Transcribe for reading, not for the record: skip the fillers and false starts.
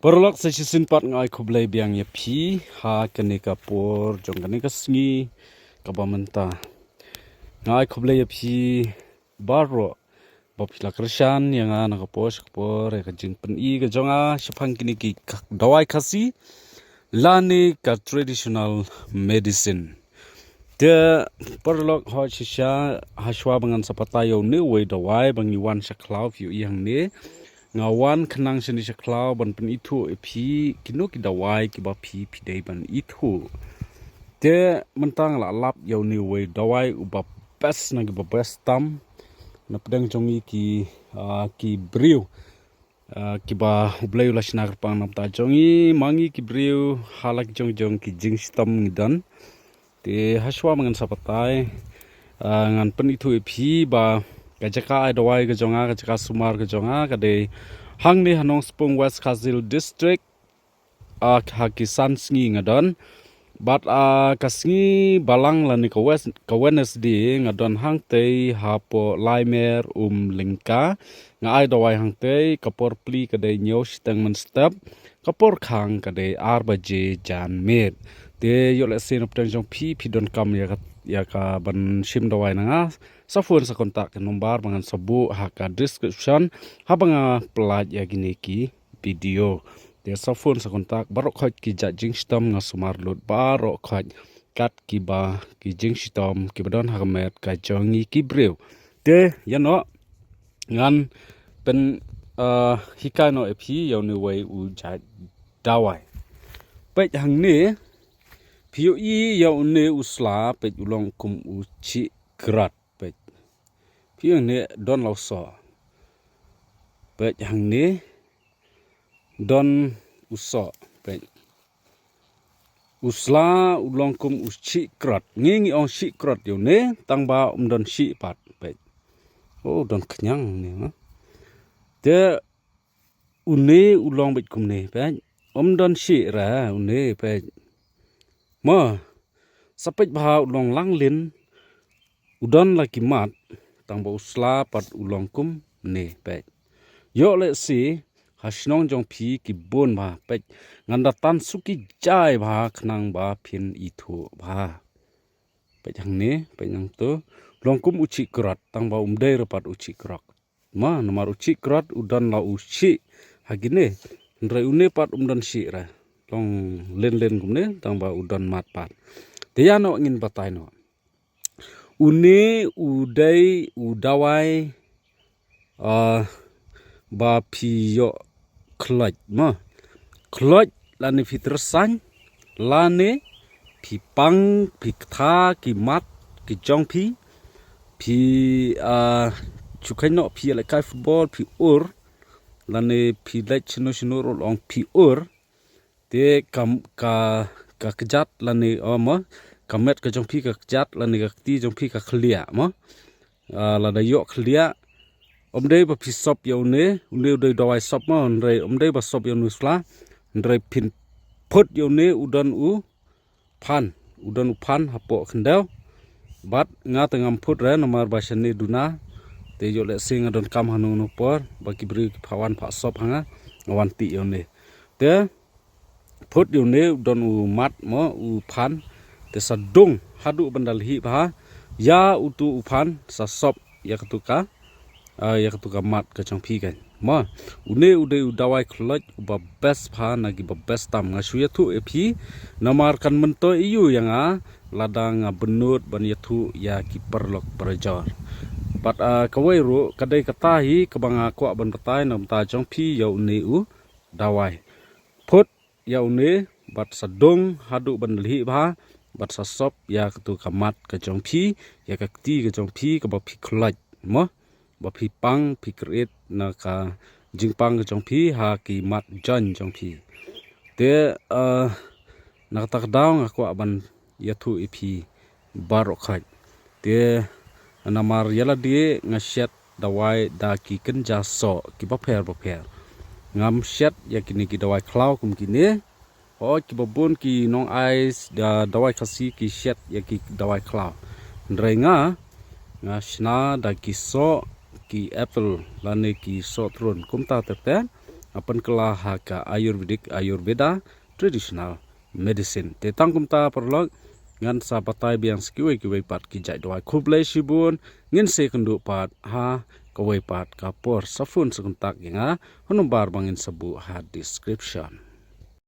Perlok sejisin pat ngai kublai biang ya pi ha kene kapur jong kene kasngi kabamenta ngai kublai ya pi baro bapila kersan yang ana kapos kapor ka jing pen I ka jonga shapang kini ki dawai kasi lani ka traditional medicine de perlok ho shisha haswa bangan sapatayo ne we dawai bangi wan shaklau yu yang ne ngawan kenang seni seklau ban pen itu epi kino ki dawai ki ba pi dei ban itu te mentang la lap yau ni we dawai u ba best na ki ba best tam na pedang jongi ki briu ki ba blai la snar pang na ta jongi mangi ki briu halak jong ki jing stam ngidan te haswa mangan sapatai ngan pen itu epi ba kajaka ai dawai ke jonga kajaka sumar ke jonga kade hang ni hanong spung West Kazil district hakisan sngi ngadon but kasngi balang lani ka Wednesday ngadon hang te hapo laimer lingka nga ai dawai hang te kapor pli kade nyo steng men step kapor khang kade arbaje jan met te yo le sen optang jong pi don kam ya ka ban shim dawai nanga safun sa kontak nombar bangan sabu haka description habanga pelat ya gini ki video dia safun sa kontak barok khot ki jing stam nga sumar lut barok khot kat ki ba ki jing stam ki badon hakamet ka jongi ki brew te yano ngan pen hikano epi yauni wei u dawai pe hang ni piu I yauni usla pe ulong kum uchi krat pe piu ni don lau so pe hang ni don uso pe usla ulong kum uchi krat ngi ong shi krat yauni tangba don shi pat pe oh don kenyang ni ha de une ulong bet kum ni pe don shi ra une pe ma sapet bah ulong lang lin udon lagi mat tang ba usla pat ulong kum ne pe yo le si hasnong jong pi ki bon ba pe nganda tan suki jai ba khnang ba phin itu ba pe jang ne pe yang to long kum uchi krat tang ba umdei rapat uchi krak ma nomar uchi krat udon la uchi hagine ndrai une pat umdon si ra long len kumne tang ba udon mat pat dia no ngin batai no une udai udawai ba piyo kloj ma kloj lani fitrsan lani pi pang pi tha ki mat ki jong pi chukai no pi la kai football pi lani pi lech no long pi te ka kejat lani oma kamet ka jong pi ka kejat lani ka ti jong pi ka khlia ma la da yo khlia omdei ba pi sop yaune une dei dawai sop ma onrei omdei ba sop yaunu sla ndrei pin phot yaune udon u phan hapo khendau bat nga tengam phut re nomar ba shani duna te yo le sing adon kam hanu no por ba ki bri phawan pha sop hanga wan ti yaune te phut yaune udon u mat mo u phan te sadung hadu bandal hi ba ya utu uphan sa sop ya ketuka mat ka chong phi kan ma une ude udawai khloj ba best pha na gi ba best tam nga suya thu e phi namar kan mento iu yanga ladang benut ban yathu ya ki perlok perjor pat kawai ru kadai kata hi kabanga ko ban batai nam ta chong phi ya une u dawai phut ya une bat sadung hadu ban hi ba bat sa sop ya ketu kamat ka chong phi ya ka ti ka chong phi ka ba phi khloj mo ba phi pang phi kret na ka jingpang ka chong phi ha ki mat jan chong phi te na tak daw nga ko ban yathu e phi baro khat te anamar yala die nga shet dawai da ki ken ja so ki ba pher ngam shet ya kini ki dawai klau kum kini o ki babun ki nong ice da dawai khasi ki shet ya ki dawai klau ndrenga nga shna da ki so ki apple lane ki so tron kum ta te apan kala ha ka ayurveda traditional medicine te tangkum ta perlok ngan sa patai biang skiwe kiwe pat ki jai doi khublei shibun ngin se kundu pat ha kawai pat kapor safun sekuntak inga honumbar bangin sebu ha description